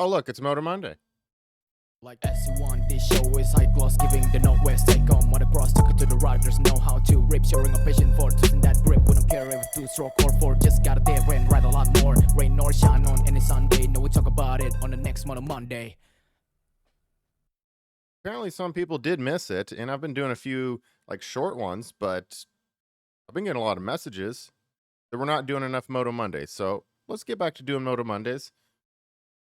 Oh, look, it's Moto Monday. Like SC1, this show is high gloss, giving the Northwest take on motocross. Took it to the riders, know how to rip, showing a passion for twisting that grip. We don't care if it's 2-stroke or 4, just got a day and ride a lot more. Rain or shine on any Sunday, no, we talk about it on the next Moto Monday. Apparently, some people did miss it, and I've been doing a few short ones, but I've been getting a lot of messages that we're not doing enough Moto Mondays. So let's get back to doing Moto Mondays.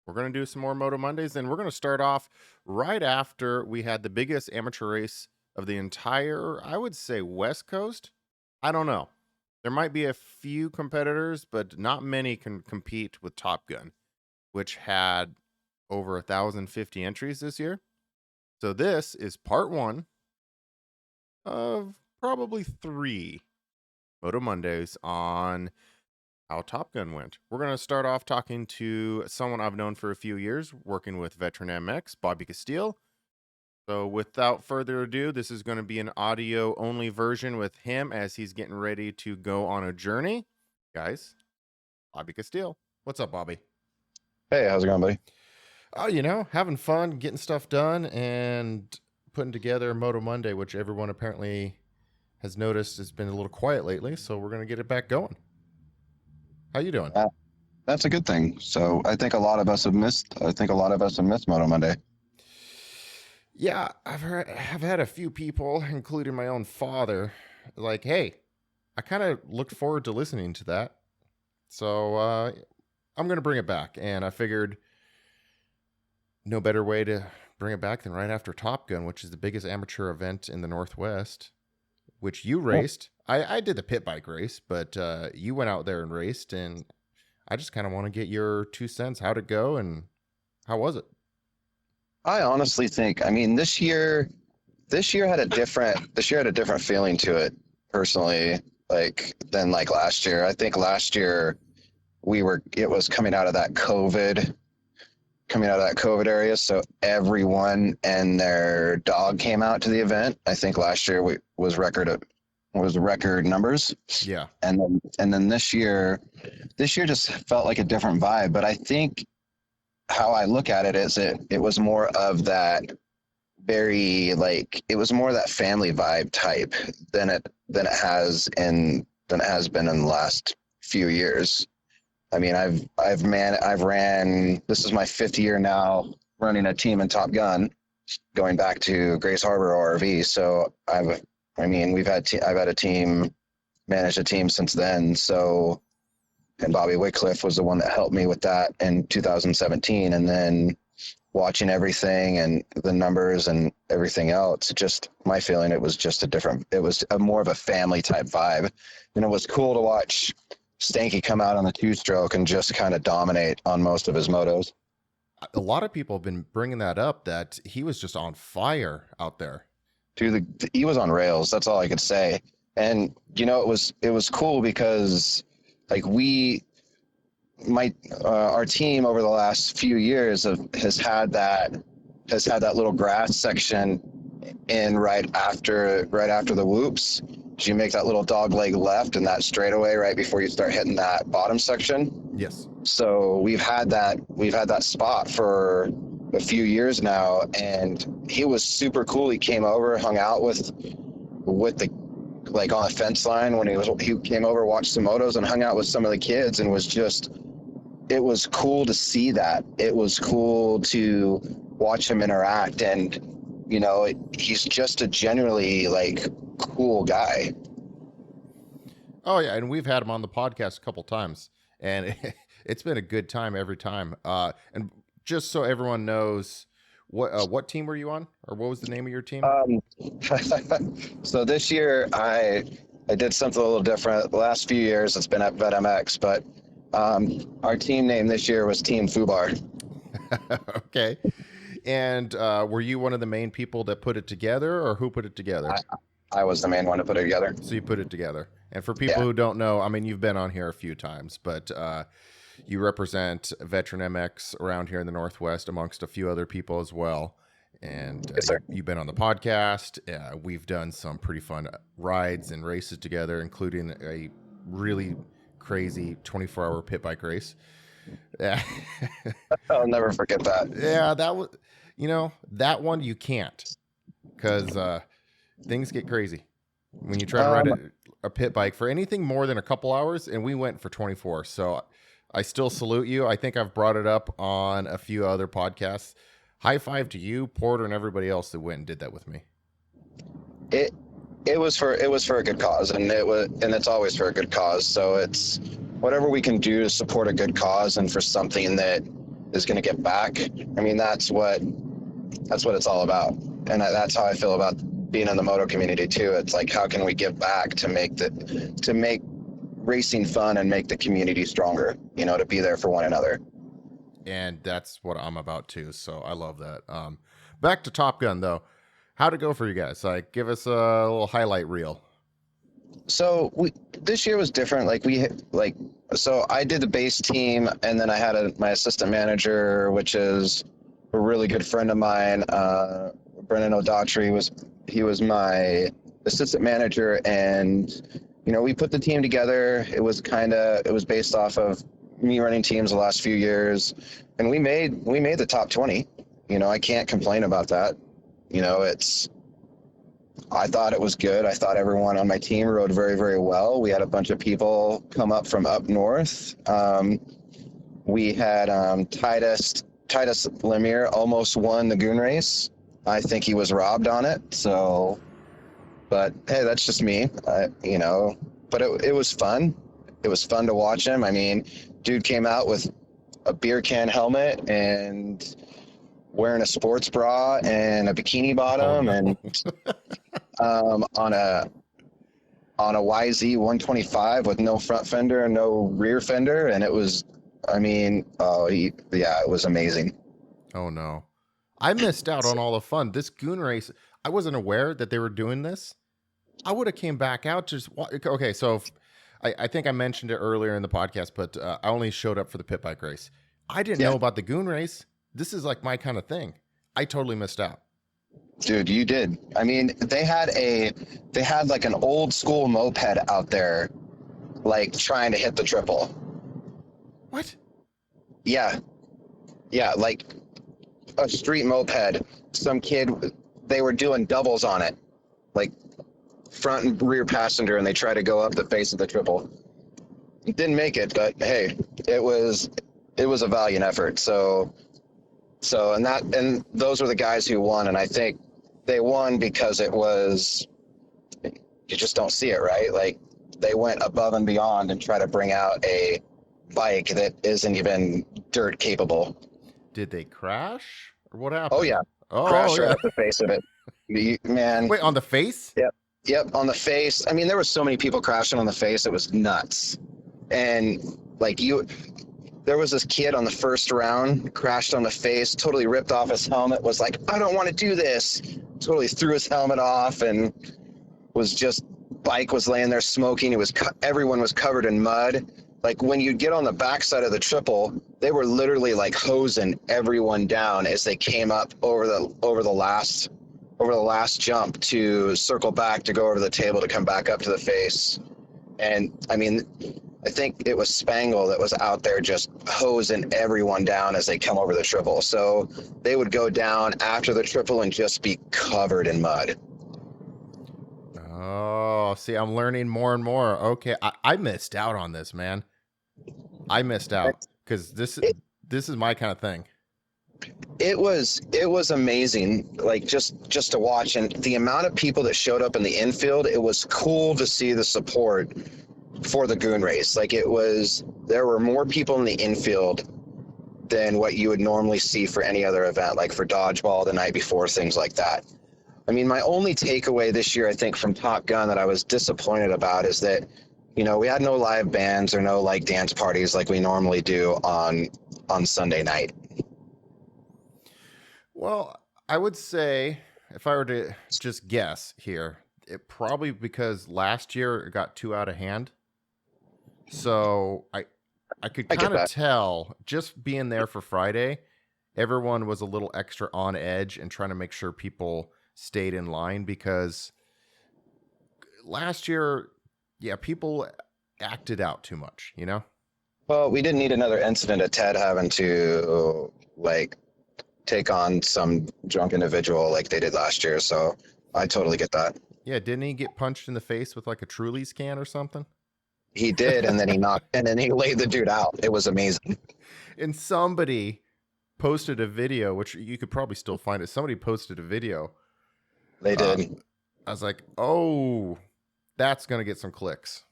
We're going to do some more Moto Mondays, and we're going to start off right after we had the biggest amateur race of the entire, I would say, West Coast. I don't know. There might be a few competitors, but not many can compete with Top Gun, which had over 1,050 entries this year. So this is part one of probably 3 Moto Mondays on how Top Gun went. We're going to start off talking to someone I've known for a few years, working with Veteran MX, Bobby Castile. So without further ado, this is going to be an audio-only version with him as he's getting ready to go on a journey. Guys, Bobby Castile. What's up, Bobby? Hey, how's it going, buddy? Oh, having fun, getting stuff done, and putting together Moto Monday, which everyone apparently has noticed has been a little quiet lately. So we're going to get it back going. How you doing? That's a good thing. So I think a lot of us have missed Moto Monday. Yeah, I've had a few people, including my own father, like, hey, I kind of looked forward to listening to that. So I'm going to bring it back. And I figured no better way to bring it back than right after Top Gun, which is the biggest amateur event in the Northwest, which you raced. I did the pit bike race, but you went out there and raced, and I just kind of want to get your 2 cents. How'd it go, and how was it? I honestly think, this year had a different feeling to it, personally, than last year. I think last year it was coming out of that COVID area, so everyone and their dog came out to the event. I think last year was record numbers. Yeah. And then this year just felt like a different vibe. But I think how I look at it is it was more of that it was more that family vibe type than it has been in the last few years. I've ran, this is my 5th year now running a team in Top Gun, going back to Grace Harbor ORV. So I've had a team, managed a team since then. So, and Bobby Wycliffe was the one that helped me with that in 2017. And then watching everything and the numbers and everything else, just my feeling, it was more of a family type vibe. And it was cool to watch Stanky come out on the 2-stroke and just kind of dominate on most of his motos. A lot of people have been bringing that up, that he was just on fire out there. Dude, he was on rails. That's all I could say. And it was cool because our team over the last few years has had that little grass section in right after the whoops. You make that little dog leg left and that straightaway right before you start hitting that bottom section. Yes. So we've had that spot for a few years now, and he was super cool. He came over, hung out with the on the fence line when he came over, watched some motos, and hung out with some of the kids, and it was cool to see that. It was cool to watch him interact, and he's just a genuinely cool guy. Oh yeah, and we've had him on the podcast a couple times, and it's been a good time every time. And just so everyone knows, what team were you on, or what was the name of your team? So this year I did something a little different. The last few years it's been at VetMX, but our team name this year was Team Fubar. Okay. And were you one of the main people that put it together, or who put it together? I was the main one to put it together. So you put it together. And for people who don't know, you've been on here a few times, but you represent Veteran MX around here in the Northwest amongst a few other people as well. And Yes, sir. You've been on the podcast. We've done some pretty fun rides and races together, including a really crazy 24-hour pit bike race. Yeah. I'll never forget that. Yeah, that was, that one you can't, because things get crazy when you try to ride Um, a pit bike for anything more than a couple hours, and we went for 24. So I still salute you. I think I've brought it up on a few other podcasts. High five to you, Porter, and everybody else that went and did that with me. it it was for a good cause, and it's always for a good cause. So it's whatever we can do to support a good cause and for something that is going to get back. I mean, that's what it's all about, and that's how I feel about being in the moto community too. It's like, how can we give back to make racing fun and make the community stronger? You know, to be there for one another. And that's what I'm about too. So I love that. Back to Top Gun though. How'd it go for you guys? Like, give us a little highlight reel. So this year was different. So I did the base team, and then I had my assistant manager, which is a really good friend of mine. Brennan O'Daughtry he was my assistant manager, and we put the team together. It was based off of me running teams the last few years, and we made the top 20. I can't complain about that. I thought it was good. I thought everyone on my team rode very, very well. We had a bunch of people come up from up north. We had Titus Lemire almost won the goon race. I think he was robbed on it. So, but hey, that's just me. But it was fun. It was fun to watch him. I mean, dude came out with a beer can helmet and wearing a sports bra and a bikini bottom, Oh, no. on a YZ 125 with no front fender and no rear fender, and it was, it was amazing. Oh no. I missed out on all the fun. This goon race, I wasn't aware that they were doing this. I would have came back out to just okay. So I think I mentioned it earlier in the podcast, but I only showed up for the pit bike race. I didn't Yeah, know about the goon race. This is like my kind of thing. I totally missed out. dude, you did. I mean, they had like an old school moped out there, like trying to hit the triple. What? Yeah, yeah, like a street moped. Some kid, they were doing doubles on it, like front and rear passenger, and they tried to go up the face of the triple. Didn't make it, but hey, it was a valiant effort. And those were the guys who won, and I think they won because you just don't see it, right? Like, they went above and beyond and try to bring out a bike that isn't even dirt capable. Did they crash or what Oh happened? yeah, Oh crash right yeah. up the face of it. Man, Wait, on the face? yep, on the face. I mean, there were so many people crashing on the face, it was nuts. And like there was this kid on the first round, crashed on the face, totally ripped off his helmet, was like, I don't want to do this. Totally threw his helmet off and bike was laying there smoking. Everyone was covered in mud. Like, when you get on the backside of the triple, they were literally like hosing everyone down as they came up over the last jump to circle back to go over the table to come back up to the face. And I mean, I think it was Spangle that was out there just hosing everyone down as they come over the triple. So they would go down after the triple and just be covered in mud. Oh, see, I'm learning more and more. Okay, I missed out on this, man. I missed out because It, this is my kind of thing. it was amazing, like just to watch, and the amount of people that showed up in the infield. It was cool to see the support for the goon race. Like, there were more people in the infield than what you would normally see for any other event, like for dodgeball the night before, things like that. I mean, my only takeaway this year, I think, from Top Gun that I was disappointed about is that, we had no live bands or no like dance parties like we normally do on Sunday night. Well, I would say if I were to just guess here, it probably because last year it got too out of hand. So I could I get kind of that. tell just being there for Friday, everyone was a little extra on edge and trying to make sure people stayed in line because last year, yeah, people acted out too much, you know? Well, we didn't need another incident of Ted having to like take on some drunk individual like they did last year. So I totally get that. Yeah, didn't he get punched in the face with like a Truly's can or something? He did, and then he knocked, and then he laid the dude out. It was amazing. And somebody posted a video, which you could probably still find it. Somebody posted a video. They Uh, did. I was like, oh, that's gonna get some clicks.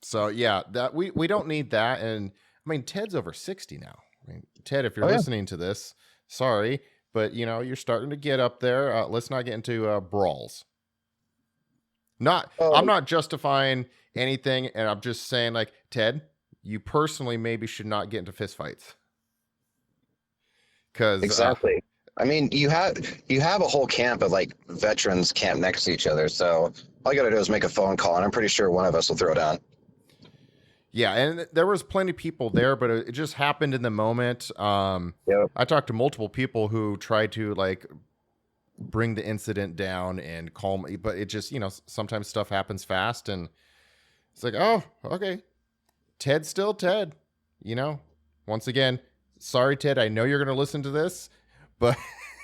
So yeah, that we don't need that. And I mean, Ted's over 60 now. I mean, Ted, if you're Oh yeah. listening to this, sorry, but you know you're starting to get up there. Let's not get into brawls. Not, I'm Oh, not justifying anything, and I'm just saying, like, Ted, you personally maybe should not get into fistfights because, exactly. I mean, you have a whole camp of like veterans camped next to each other. So all you got to do is make a phone call, and I'm pretty sure one of us will throw down. yeah, and there was plenty of people there, but it just happened in the moment. Yep. I talked to multiple people who tried to like bring the incident down and calm, but it just, you know, sometimes stuff happens fast, and it's like, oh, okay, Ted's still Ted, you know. Once again, sorry, Ted. I know you're going to listen to this, but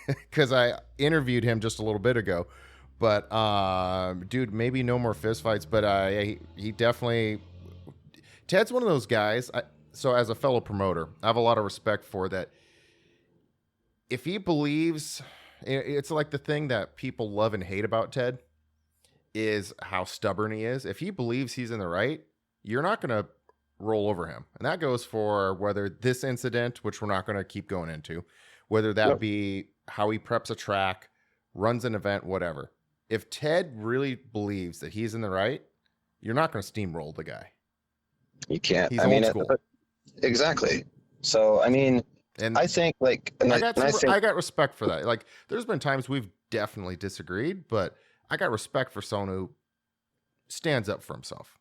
because I interviewed him just a little bit ago. But dude, maybe no more fistfights. But he definitely, Ted's one of those guys. So as a fellow promoter, I have a lot of respect for that. If he believes, it's like the thing that people love and hate about Ted is how stubborn he is. If he believes he's in the right, you're not going to roll over him. And that goes for whether this incident, which we're not going to keep going into, whether that Yep. be how he preps a track, runs an event, whatever. If Ted really believes that he's in the right, you're not going to steamroll the guy. You can't. He's I mean, old school. exactly. So I mean, And I think like, I got respect for that. Like, there's been times we've definitely disagreed, but I got respect for someone who stands up for himself.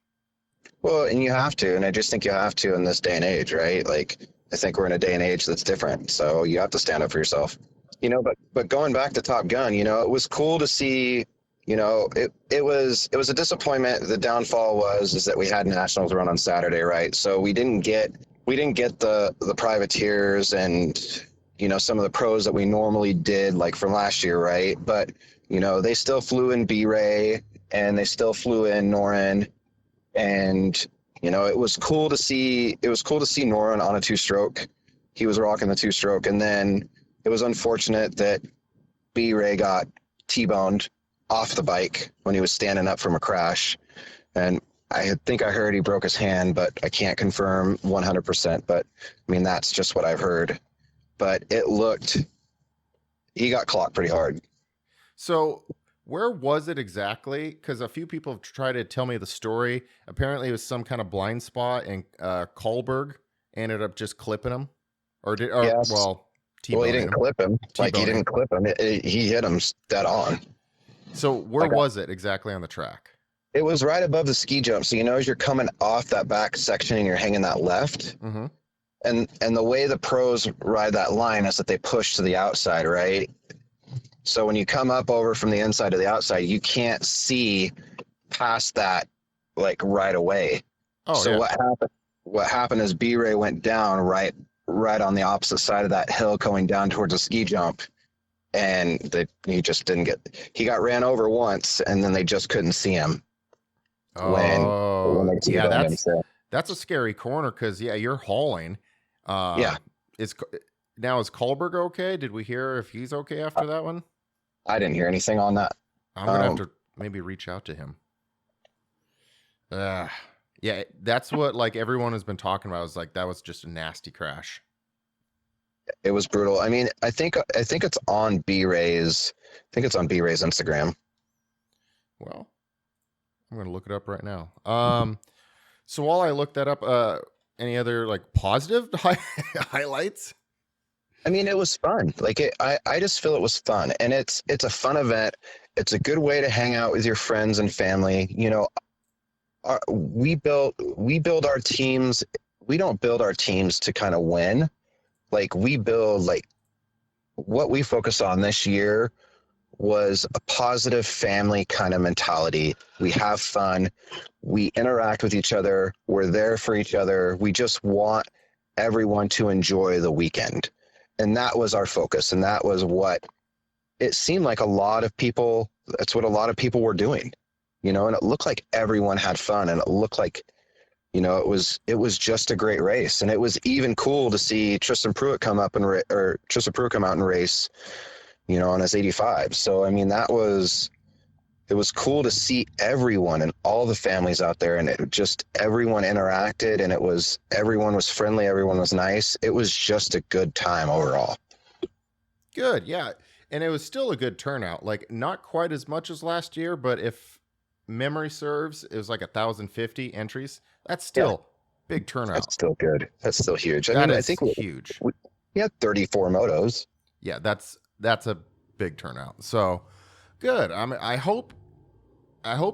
well, and you have to, and I just think you have to in this day and age, right? Like, I think we're in a day and age that's different, so you have to stand up for yourself. But going back to Top Gun, it was cool to see. It was a disappointment. The downfall is that we had nationals run on Saturday, right? So we didn't get the privateers and some of the pros that we normally did, like from last year, right? But they still flew in B-Ray and they still flew in Norin, and it was cool to see. It was cool to see Norin on a two-stroke. He was rocking the two-stroke, and then it was unfortunate that B-Ray got T-boned off the bike when he was standing up from a crash, and I think I heard he broke his hand, but I can't confirm 100%. But I mean, that's just what I've heard. But he got clocked pretty hard. So where was it exactly? Because a few people have tried to tell me the story. Apparently, it was some kind of blind spot, and Kohlberg ended up just clipping him, Yes. well, Well, he T-boning didn't him. clip him. Like, he T-boning. didn't clip him. He hit him dead on. So where Like, was it exactly on the track? it was right above the ski jump. So as you're coming off that back section and you're hanging that left, Mm-hmm. and the way the pros ride that line is that they push to the outside, right? So when you come up over from the inside to the outside, you can't see past that like right away. Oh, So yeah. what happened is B-Ray went down right on the opposite side of that hill going down towards the ski jump, and he just didn't he got ran over once, and then they just couldn't see him when Oh, they yeah, T-boned him. So, that's a scary corner because, yeah, you're hauling. yeah, Is Kohlberg okay? Did we hear if he's okay after that one? I didn't hear anything on that. I'm gonna have to maybe reach out to him. Yeah, that's what like everyone has been talking about. Is like that was just a nasty crash. It was brutal. I mean, I think it's on B-Ray's. I think it's on B-Ray's Instagram. Well, I'm gonna look it up right now. So while I look that up, any other like positive highlights? I mean, it was fun. Like I just feel it was fun, and it's a fun event. It's a good way to hang out with your friends and family. We build our teams. We don't build our teams to kind of win. Like, we build, like, what we focus on this year was a positive family kind of mentality. We have fun, we interact with each other, we're there for each other. We just want everyone to enjoy the weekend. And that was our focus. And that was what it seemed like that's what a lot of people were doing, and it looked like everyone had fun, and it looked like, it was just a great race. And it was even cool to see Tristan Pruitt come out and race, on his 85. So, I mean, it was cool to see everyone and all the families out there, and everyone interacted, and everyone was friendly. Everyone was nice. It was just a good time overall. Good, yeah. And it was still a good turnout. Like, not quite as much as last year, but if memory serves, it was like 1,050 entries. That's Yeah, still big turnout. that's still good. That's still huge. I That mean, I is think huge. we had 34 motos. Yeah, that's a big turnout. So good. I hope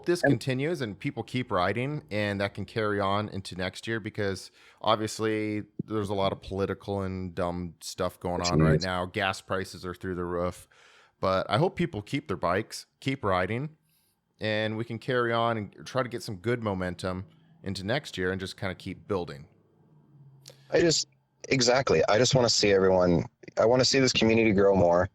this And continues and people keep riding and that can carry on into next year, because obviously there's a lot of political and dumb stuff going on right geez, now. Gas prices are through the roof. But I hope people keep their bikes, keep riding, and we can carry on and try to get some good momentum into next year and just kind of keep building. I just exactly. I just want to see everyone. I want to see this community grow more.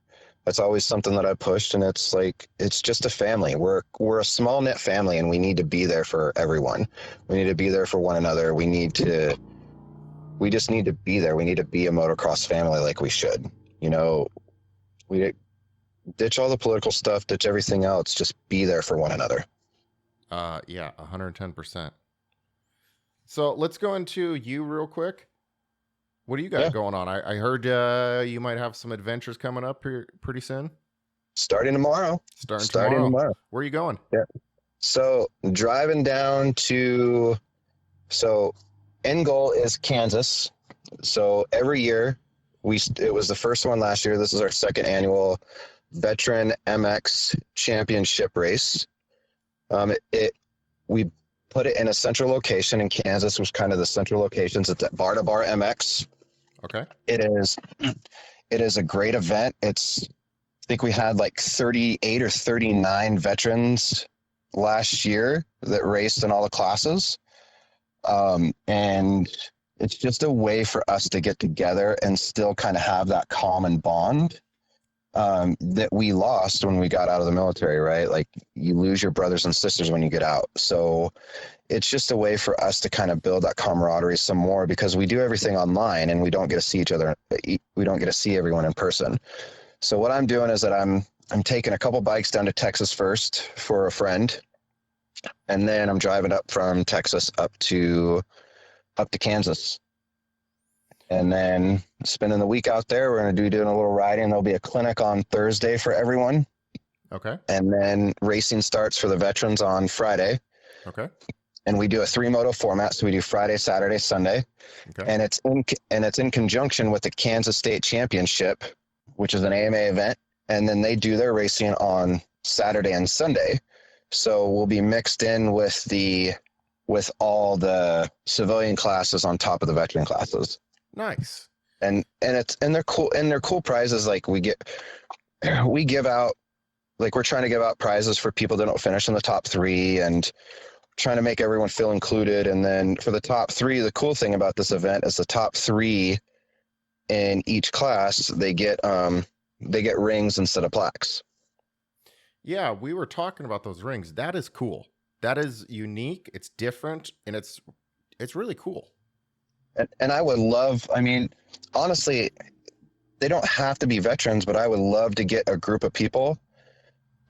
That's always something that I pushed, and it's just a family. We're a small knit family, and we need to be there for everyone. We need to be there for one another. We just need to be there. We need to be a motocross family like we should. We ditch all the political stuff, ditch everything else. Just be there for one another. Yeah, 110%. So let's go into you real quick. What do you got Yeah, going on? I heard you might have some adventures coming up pretty soon. starting tomorrow. Starting Starting tomorrow. tomorrow. Where are you going? Yeah. So driving down to so end goal is Kansas. So every year it was the first one last year. This is our second annual Veteran MX Championship race. We put it in a central location in Kansas, was kind of the central locations. It's at Bar to Bar MX. Okay. It is a great event. I think we had like 38 or 39 veterans last year that raced in all the classes. And it's just a way for us to get together and still kind of have that common bond that we lost when we got out of the military, right? Like, you lose your brothers and sisters when you get out. So it's just a way for us to kind of build that camaraderie some more, because we do everything online and we don't get to see each other. We don't get to see everyone in person. So what I'm doing is that I'm taking a couple bikes down to Texas first for a friend, and then I'm driving up from Texas up to Kansas, and then spending the week out there. We're going to be doing a little riding. There'll be a clinic on Thursday for everyone, Okay. and then racing starts for the veterans on Friday. Okay. And we do a 3-moto format, so we do Friday, Saturday, Sunday, Okay. and it's in conjunction with the Kansas State Championship, which is an AMA event, and then they do their racing on Saturday and Sunday. So we'll be mixed in with all the civilian classes on top of the veteran classes. Nice. And they're cool prizes. Like, we give out, like, we're trying to give out prizes for people that don't finish in the top 3, and trying to make everyone feel included. And then for the top 3, the cool thing about this event is the top 3 in each class, they get rings instead of plaques. Yeah, we were talking about those rings. That is cool. That is unique. It's different, and it's really cool. And I would love, I mean, honestly, they don't have to be veterans, but I would love to get a group of people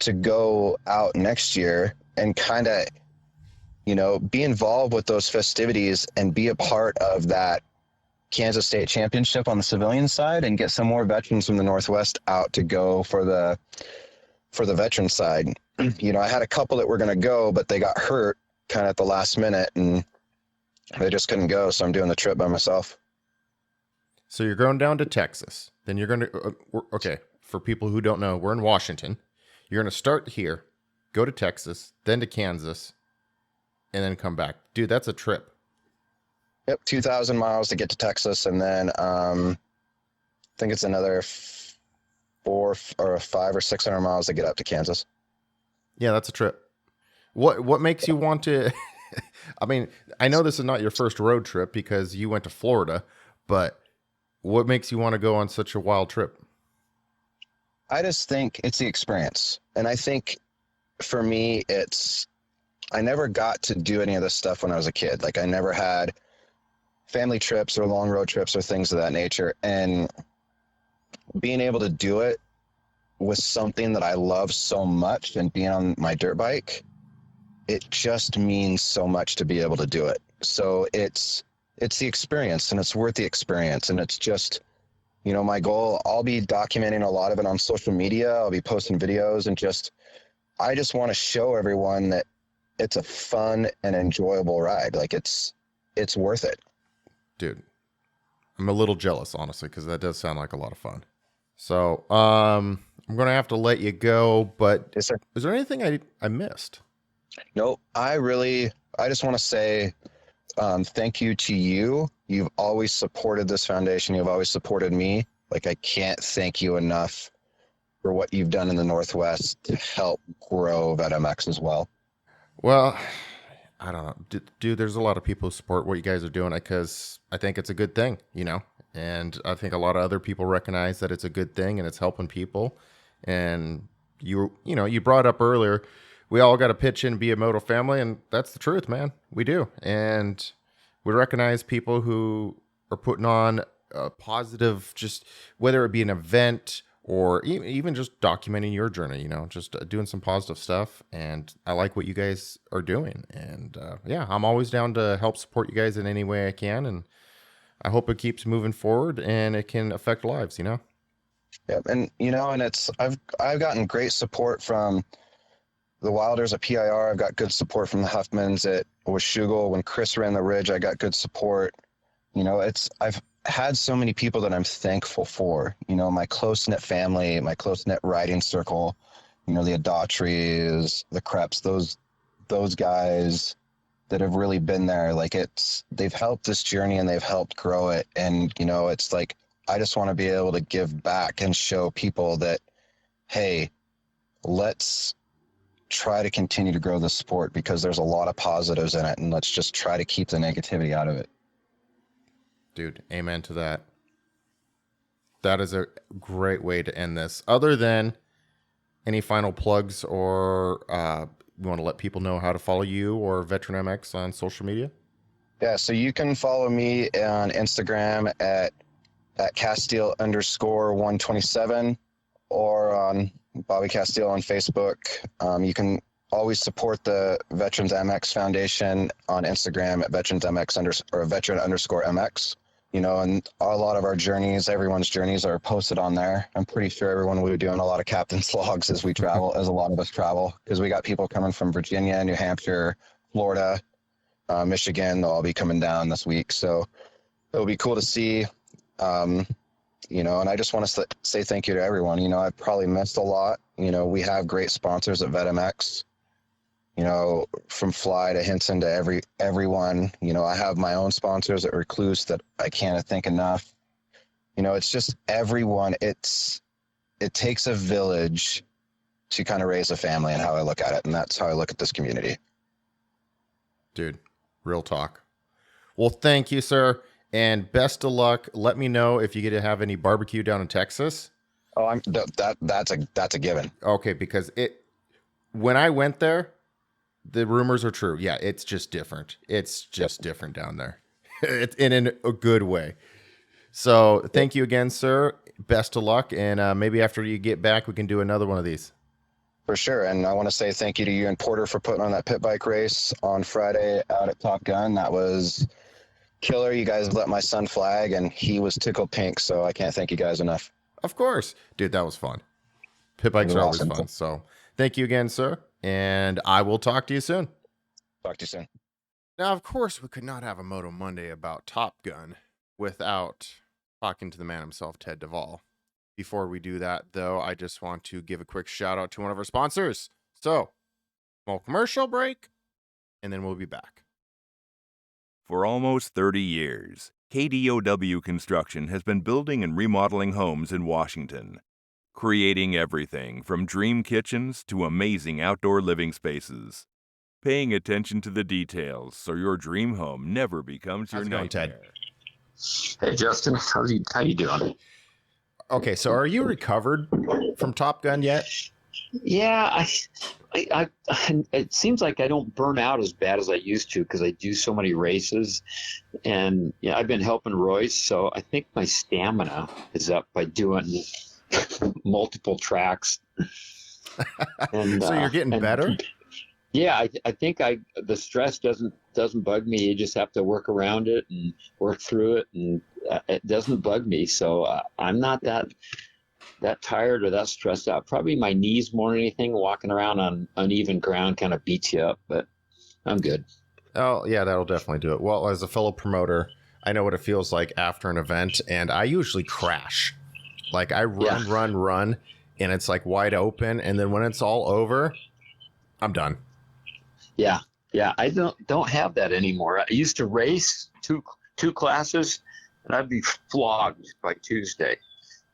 to go out next year and kind of, be involved with those festivities and be a part of that Kansas State Championship on the civilian side, and get some more veterans from the Northwest out to go for the veteran side. I had a couple that were going to go, but they got hurt kind of at the last minute, and they just couldn't go. So I'm doing the trip by myself. So you're going down to Texas. Then you're going to, okay, for people who don't know, we're in Washington. You're going to start here, go to Texas, then to Kansas, and then come back. Dude, that's a trip. Yep, 2,000 miles to get to Texas, and then I think it's another 500 or 600 miles to get up to Kansas. Yeah, that's a trip. What makes you want to? I mean, I know this is not your first road trip because you went to Florida, but what makes you want to go on such a wild trip? I just think it's the experience. And I think for me, I never got to do any of this stuff when I was a kid. Like, I never had family trips or long road trips or things of that nature. And being able to do it with something that I love so much and being on my dirt bike, it just means so much to be able to do it. So it's the experience, and it's worth the experience. And it's just, my goal, I'll be documenting a lot of it on social media. I'll be posting videos, and I just want to show everyone that it's a fun and enjoyable ride. Like, it's worth it. Dude, I'm a little jealous, honestly, because that does sound like a lot of fun. So, I'm gonna have to let you go, but Yes, sir. is there anything I missed? No, I just want to say thank you to you. You've always supported this foundation. You've always supported me. Like, I can't thank you enough for what you've done in the Northwest to help grow VetMX as well. Well, I don't know, dude. There's a lot of people who support what you guys are doing because I think it's a good thing, and I think a lot of other people recognize that it's a good thing and it's helping people. And you brought up earlier, we all got to pitch in and be a moto family, and that's the truth, man. We do, and we recognize people who are putting on a positive, just whether it be an event or even just documenting your journey, just doing some positive stuff. And I like what you guys are doing. And yeah, I'm always down to help support you guys in any way I can. And I hope it keeps moving forward and it can affect lives. Yeah, and I've gotten great support from the Wilders at PIR. I've got good support from the Huffmans at Washougal. When Chris ran the Ridge, I got good support. I've had so many people that I'm thankful for. My close knit family, my close knit riding circle. The Autries, the Kreps, those guys that have really been there. Like, they've helped this journey and they've helped grow it. And it's like, I just want to be able to give back and show people that, hey, let's try to continue to grow the sport because there's a lot of positives in it, and let's just try to keep the negativity out of it. Dude, amen to that. That is a great way to end this. Other than any final plugs, or you want to let people know how to follow you or Veteran MX on social media? Yeah, so you can follow me on Instagram at Castile_127, or on Bobby Castile on Facebook. You can always support the Veterans MX Foundation on Instagram at veteran_MX. And a lot of our journeys, everyone's journeys are posted on there. I'm pretty sure everyone will be doing a lot of captain's logs as we travel, as a lot of us travel, because we got people coming from Virginia, New Hampshire, Florida, Michigan. They'll all be coming down this week. So it'll be cool to see. And I just want to say thank you to everyone. I've probably missed a lot. We have great sponsors at VetMX, from Fly to Hinson to everyone. I have my own sponsors at Recluse that I can't thank enough. It's just everyone. It takes a village to kind of raise a family, and how I look at it. And that's how I look at this community. Dude, real talk. Well, thank you, sir. And best of luck. Let me know if you get to have any barbecue down in Texas. Oh, that's a given. Okay, because when I went there, the rumors are true. Yeah, it's just different. It's just different down there. It's in a good way. So thank you again, sir. Best of luck. And maybe after you get back, we can do another one of these. For sure. And I want to say thank you to you and Porter for putting on that pit bike race on Friday out at Top Gun. That was killer. You guys let my son flag, and he was tickled pink. So I can't thank you guys enough. Of course. Dude, that was fun. Pit bikes are always awesome. fun. So thank you again, sir. And I will talk to you soon. Talk to you soon. Now, of course, we could not have a Moto Monday about Top Gun without talking to the man himself, Ted Duvall. Before we do that, though, I just want to give a quick shout out to one of our sponsors. So, small commercial break, and then we'll be back. For almost 30 years, KDOW Construction has been building and remodeling homes in Washington. creating everything from dream kitchens to amazing outdoor living spaces. Paying attention to the details so your dream home never becomes your How's it going, Ted? nightmare. Hey Justin, how you doing? Okay, so are you recovered from Top Gun yet? Yeah, it seems like I don't burn out as bad as I used to because I do so many races, and yeah, I've been helping Royce, so I think my stamina is up by doing multiple tracks. And So you're getting better? Yeah, I think the stress doesn't bug me. You just have to work around it and work through it, and it doesn't bug me. So I'm not that tired or that stressed out. Probably my knees more than anything. Walking around on uneven ground kind of beats you up, but I'm good. Oh, yeah, that'll definitely do it. Well, as a fellow promoter, I know what it feels like after an event, and I usually crash. Like I run, and it's like wide open, and then when it's all over, I'm done. Yeah, I don't have that anymore. I used to race two classes, and I'd be flogged by Tuesday.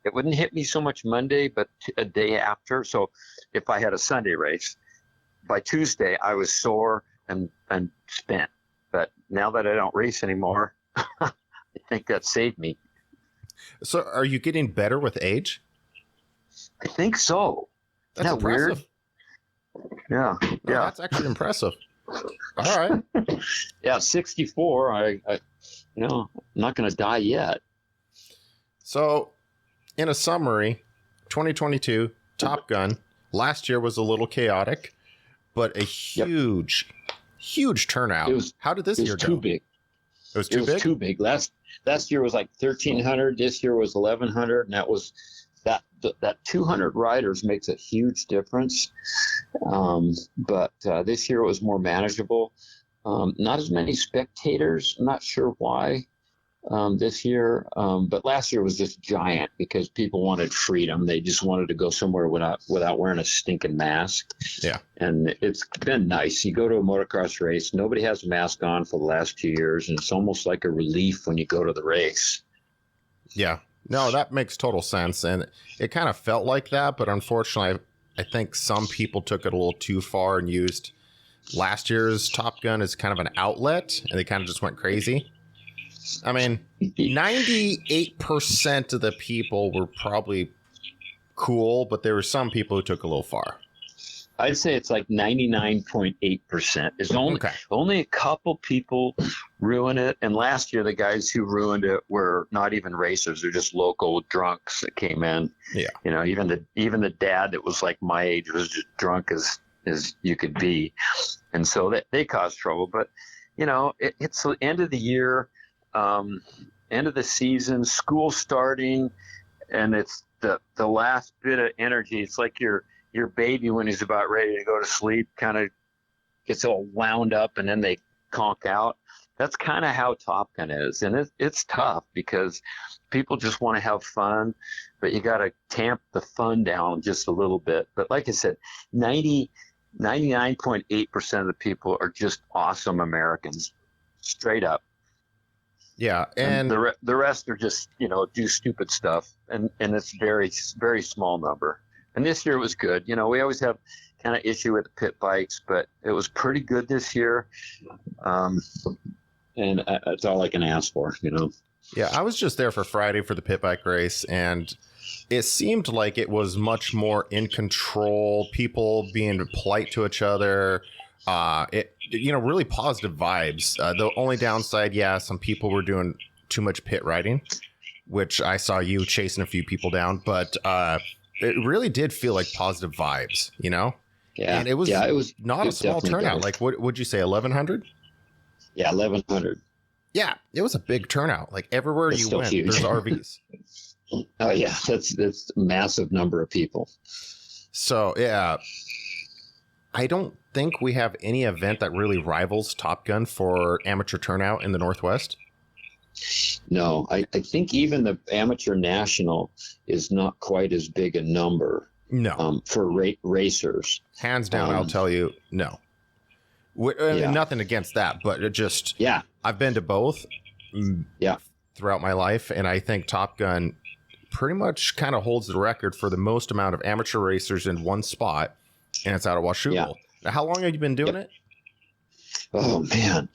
It wouldn't hit me so much Monday, but a day after. So if I had a Sunday race, by Tuesday I was sore and spent. But now that I don't race anymore, I think that saved me. So are you getting better with age? I think so. That's Isn't that weird? impressive. Yeah, No, yeah. that's actually impressive. All right. Yeah, 64. I I'm not going to die yet. So, in a summary, 2022 Top Gun last year was a little chaotic, but a huge turnout. How did this year go? Too big. It was too big. Too big. Last year was like 1,300. This year was 1,100, and that was that 200 riders makes a huge difference. But this year it was more manageable. Not as many spectators. I'm not sure why this year. But last year was just giant because people wanted freedom. They just wanted to go somewhere without wearing a stinking mask. Yeah. And it's been nice. You go to a motocross race, nobody has a mask on for the last 2 years, and it's almost like a relief when you go to the race. Yeah. No, that makes total sense. And it kind of felt like that, but unfortunately, I think some people took it a little too far and used last year's Top Gun as kind of an outlet, and they kind of just went crazy. I mean, 98% of the people were probably cool, but there were some people who took a little far. I'd say it's like 99.8%. There's only a couple people ruin it. And last year, the guys who ruined it were not even racers. They're just local drunks that came in. Yeah. Even the dad that was like my age was just drunk as you could be. And so they caused trouble. But, it's the end of the year, end of the season, school starting, and it's the last bit of energy. It's like your baby when he's about ready to go to sleep kind of gets all wound up and then they conk out. That's kind of how Top Gun is. And it's tough because people just want to have fun, but you got to tamp the fun down just a little bit. But like I said, 99.8% of the people are just awesome Americans, straight up. Yeah. And the rest are just, do stupid stuff. And it's very, very small number. And this year it was good. We always have kind of issue with the pit bikes, but it was pretty good this year. And that's all I can ask for, Yeah, I was just there for Friday for the pit bike race, and it seemed like it was much more in control, people being polite to each other. Really positive vibes. The only downside, some people were doing too much pit riding, which I saw you chasing a few people down, but it really did feel like positive vibes, Yeah. And it was not a small turnout. Good. Like, what would you say, 1,100? Yeah, 1,100. Yeah, it was a big turnout. Like everywhere you went, huge. there's RVs. Oh yeah, that's a massive number of people. So yeah, I don't think we have any event that really rivals Top Gun for amateur turnout in the Northwest. No, I think even the amateur national is not quite as big a number. No, for racers, hands down, I'll tell you, no. Nothing against that, but it just I've been to both. Throughout my life, and I think Top Gun pretty much kind of holds the record for the most amount of amateur racers in one spot, and it's out of Washougal. Yeah. Now, how long have you been doing it? Oh man,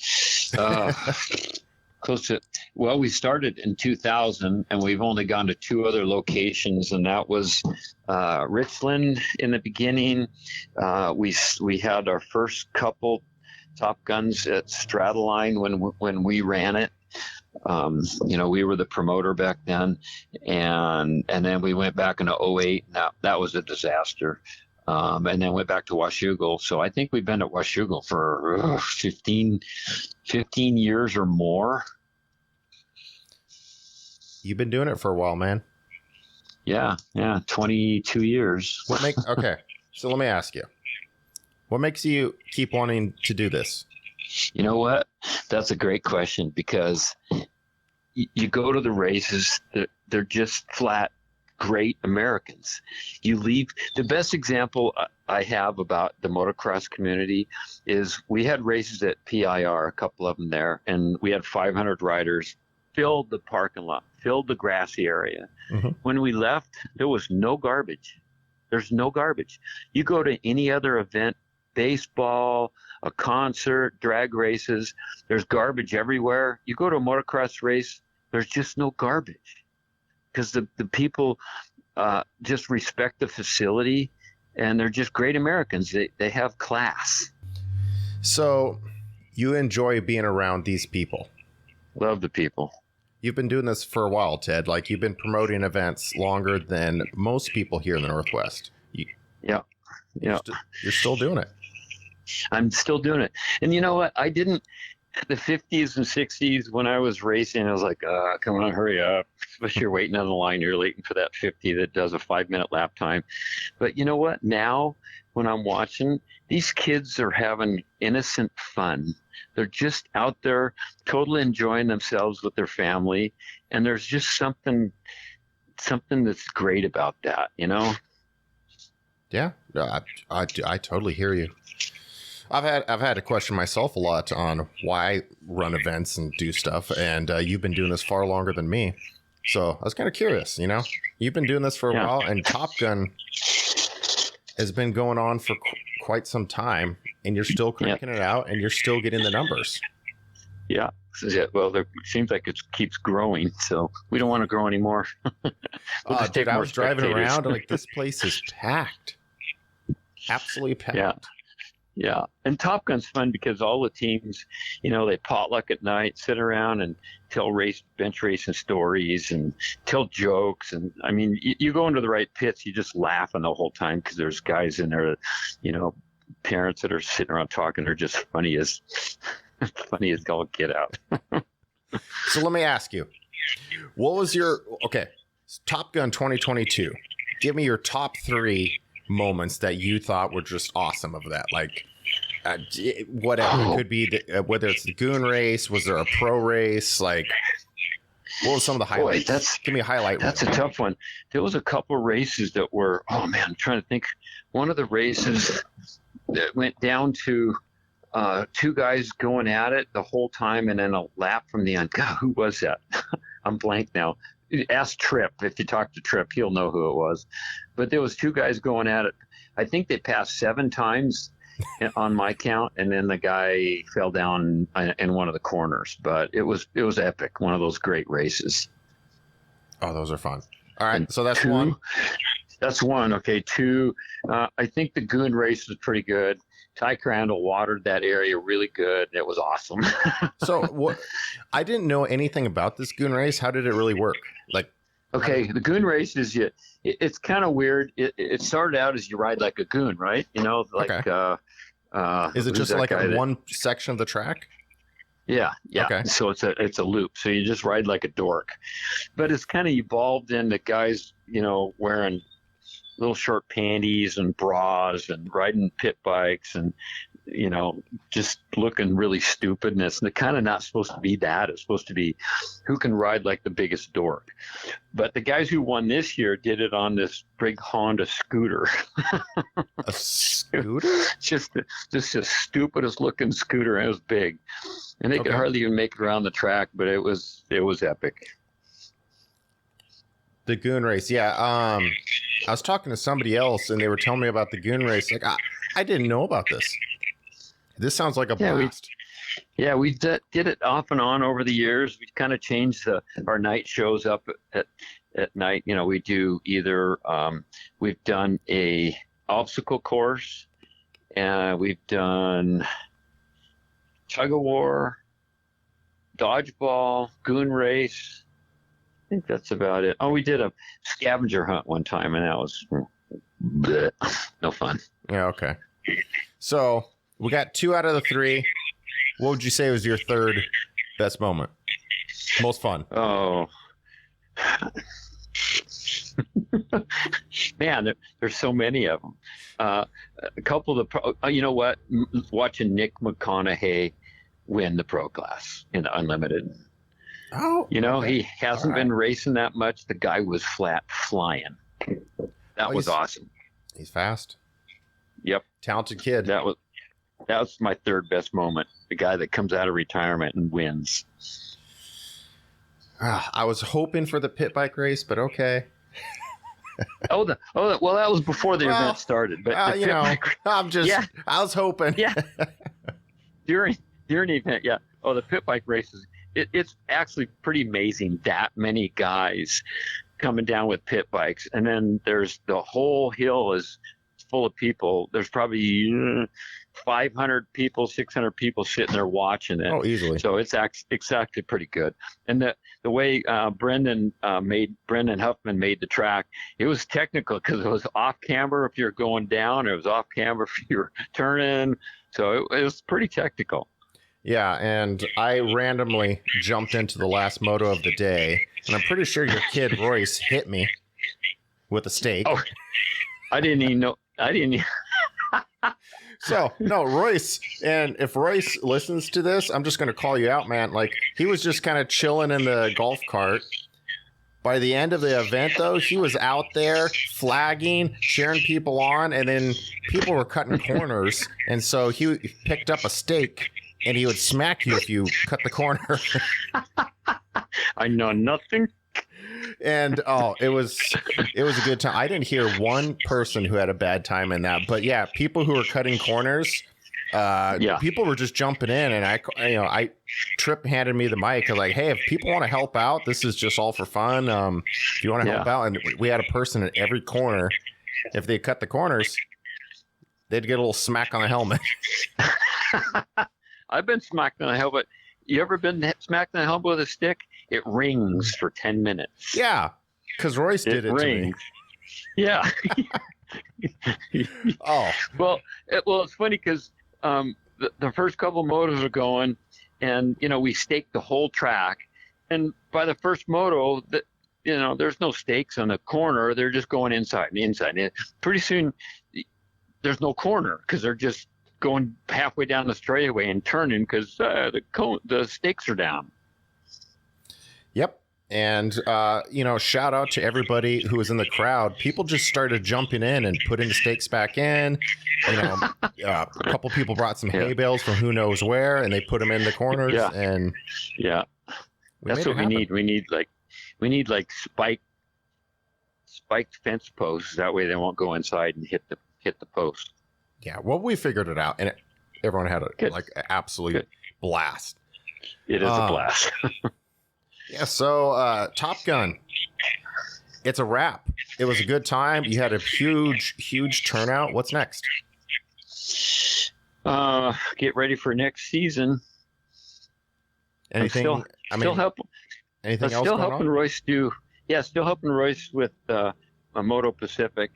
close to. Well, we started in 2000, and we've only gone to 2 other locations, and that was Richland in the beginning. We had our first couple Top Guns at Strataline when we ran it. We were the promoter back then, and then we went back into 08. That was a disaster. And then went back to Washougal. So I think we've been at Washougal for 15 years or more. You've been doing it for a while, man. Yeah, 22 years. Okay, so let me ask you, what makes you keep wanting to do this? You know what? That's a great question, because you go to the races, they're just flat great Americans. You leave. The best example I have about the motocross community is we had races at PIR, a couple of them there, and we had 500 riders, filled the parking lot, filled the grassy area. Mm-hmm. When we left, there was no garbage. There's no garbage. You go to any other event, baseball, a concert, drag races, there's garbage everywhere. You go to a motocross race, there's just no garbage, because the people just respect the facility, and they're just great Americans. They have class. So you enjoy being around these people? Love the people. You've been doing this for a while, Ted. Like, you've been promoting events longer than most people here in the Northwest. Yeah. You're still doing it. I'm still doing it. And you know what? I didn't. The 50s and 60s, when I was racing, I was like, come on, hurry up. Especially you're waiting on the line, you're waiting for that 50 that does a 5-minute lap time. But you know what? Now, when I'm watching, these kids are having innocent fun. They're just out there totally enjoying themselves with their family. And there's just something that's great about that, you know? Yeah, I totally hear you. I've had to question myself a lot on why I run events and do stuff, and you've been doing this far longer than me, so I was kind of curious. You know, you've been doing this for a while, and Top Gun has been going on for quite some time, and you're still cranking it out, and you're still getting the numbers. Yeah. Well, it seems like it keeps growing, so we don't want to grow anymore. Dude, I was driving around, like, this place is packed, absolutely packed. Yeah, and Top Gun's fun because all the teams, they potluck at night, sit around and tell bench racing stories and tell jokes. And I mean, you go into the right pits, you just laughing the whole time because there's guys in there, parents that are sitting around talking. They're just funny as all get out. So let me ask you, what was Top Gun 2022? Give me your top 3 moments that you thought were just awesome of that, like whatever. It could be whether it's the goon race, was there a pro race, like what were some of the highlights? Give me a highlight. That's a tough one. There was a couple races that were, I'm trying to think. One of the races that went down to 2 guys going at it the whole time, and then a lap from the end. God, who was that? I'm blank now. Ask Tripp. If you talk to Tripp, he'll know who it was. But there was 2 guys going at it. I think they passed 7 times on my count, and then the guy fell down in one of the corners. But it was epic. One of those great races. Oh, those are fun. All right, so that's 2, 1. That's 1. Okay, 2. I think the goon race was pretty good. Ty Crandall watered that area really good. It was awesome. So what? I didn't know anything about this goon race. How did it really work? Like, okay, the goon race is it's kind of weird. It started out as you ride like a goon, right? Okay. Is it just like one section of the track? Yeah. Okay. So it's a loop. So you just ride like a dork, but it's kind of evolved into guys, wearing little short panties and bras and riding pit bikes and, just looking really stupid. And it's kind of not supposed to be that. It's supposed to be who can ride like the biggest dork. But the guys who won this year did it on this big Honda scooter. A scooter? just the stupidest looking scooter. It was big. And they could hardly even make it around the track, but it was epic. The goon race. Yeah. I was talking to somebody else and they were telling me about the goon race. Like, I didn't know about this. This sounds like a blast. We did it off and on over the years. We kind of changed our night shows up at night. You know, we do either we've done a obstacle course, and we've done tug of war, dodgeball, goon race. I think that's about it. Oh, we did a scavenger hunt one time, and that was bleh, no fun. Yeah. Okay. So we got 2 out of the 3. What would you say was your third best moment? Most fun? Oh, man, there's so many of them. A couple of you know what? Watching Nick McConaughey win the pro class in the unlimited. Oh, you know, okay. He hasn't been racing that much. The guy was flat flying. That was awesome. He's fast. Yep. Talented kid. That was my third best moment. The guy that comes out of retirement and wins. I was hoping for the pit bike race, but okay. Well, that was before the event started. But you know, I was hoping. Yeah. During the event, yeah. Oh, the pit bike races. It's actually pretty amazing that many guys coming down with pit bikes, and then there's the whole hill is full of people. There's probably 500 people, 600 people sitting there watching it. Oh, easily. So it's actually pretty good. And the way Brendan Huffman made the track, it was technical because it was off camber if you're going down, it was off camber if you're turning. So it was pretty technical. Yeah, and I randomly jumped into the last moto of the day, and I'm pretty sure your kid Royce hit me with a stake. Oh, I didn't even know. So, no, Royce, and if Royce listens to this, I'm just going to call you out, man. Like, he was just kind of chilling in the golf cart. By the end of the event, though, he was out there flagging, cheering people on, and then people were cutting corners, and so he picked up a stake, and he would smack you if you cut the corner. I know nothing. And it was a good time. I didn't hear one person who had a bad time in that, but yeah, people who were cutting corners, people were just jumping in, and Tripp handed me the mic. Like, hey, if people want to help out, this is just all for fun. If you want to help out, and we had a person at every corner. If they cut the corners, they'd get a little smack on the helmet. I've been smacked on the helmet. You ever been smacked on the helmet with a stick? It rings for 10 minutes. Yeah, because Royce did it to me. Yeah. Oh. Well, it's funny because the first couple of motos are going, and we staked the whole track, and by the first moto, there's no stakes on the corner. They're just going inside and inside. And pretty soon, there's no corner because they're just going halfway down the straightaway and turning because the stakes are down. Yep. And, shout out to everybody who was in the crowd. People just started jumping in and putting the stakes back in. A couple people brought some hay bales from who knows where, and they put them in the corners. Yeah. And that's what we need. We need spiked fence posts. That way they won't go inside and hit the post. Yeah. Well, we figured it out, and everyone had an absolute blast. It is a blast. Yeah, so Top Gun, it's a wrap. It was a good time. You had a huge turnout. What's next? Get ready for next season. Anything? Still helping Royce still helping Royce with Moto Pacific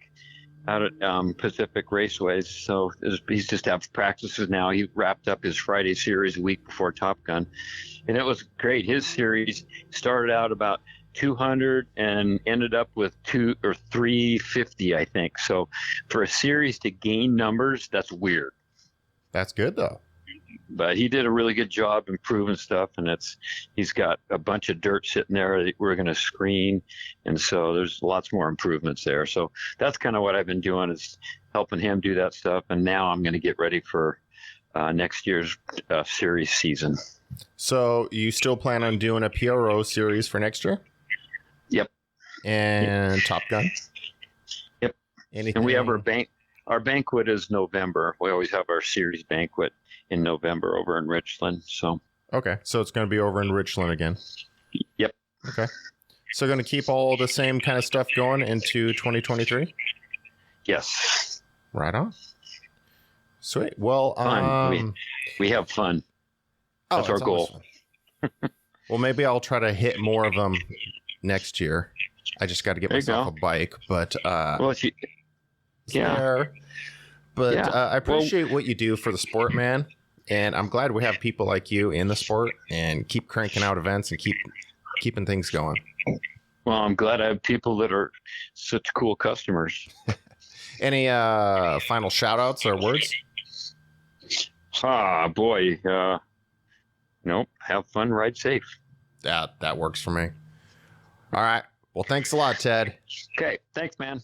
out at Pacific Raceways. So he's just have practices now. He wrapped up his Friday series a week before Top Gun, and it was great. His series started out about 200 and ended up with 2 or 350, I think. So for a series to gain numbers, that's weird. That's good though. But he did a really good job improving stuff, and he's got a bunch of dirt sitting there that we're going to screen, and so there's lots more improvements there. So that's kind of what I've been doing, is helping him do that stuff, and now I'm going to get ready for next year's series season. So you still plan on doing a PRO series for next year? Yep. and Top Gun. Yep. Anything? And we have our banquet is November. We always have our series banquet in November over in Richland. So Okay, so it's going to be over in Richland again. Yep. Okay. So going to keep all the same kind of stuff going into 2023? Yes. Right on. Sweet. Well, Fun. We have fun. That's our it's always goal. fun. Well, maybe I'll try to hit more of them next year. I just got to get There you myself go. a bike, but Well, if you, it's yeah. there. But Yeah. I appreciate what you do for the sport, man. And I'm glad we have people like you in the sport and keep cranking out events and keeping things going. Well, I'm glad I have people that are such cool customers. Any final shout outs or words? Ah, boy. Nope. Have fun. Ride safe. That works for me. All right. Well, thanks a lot, Ted. Okay. Thanks, man.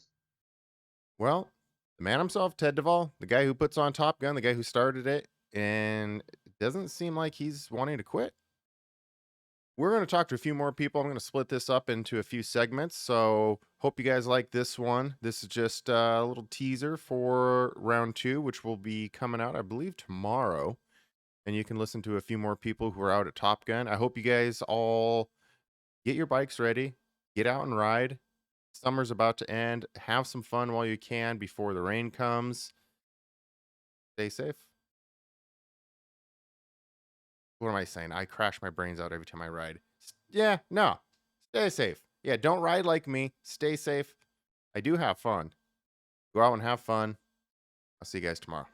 Well, the man himself, Ted Duvall, the guy who puts on Top Gun, the guy who started it, and it doesn't seem like he's wanting to quit. We're going to talk to a few more people. I'm going to split this up into a few segments. So hope you guys like this one. This is just a little teaser for round 2, which will be coming out, I believe, tomorrow. And you can listen to a few more people who are out at Top Gun. I hope you guys all get your bikes ready, get out and ride. Summer's about to end. Have some fun while you can before the rain comes. Stay safe. What am I saying? I crash my brains out every time I ride. Yeah, no. Stay safe. Yeah, don't ride like me. Stay safe. I do have fun. Go out and have fun. I'll see you guys tomorrow.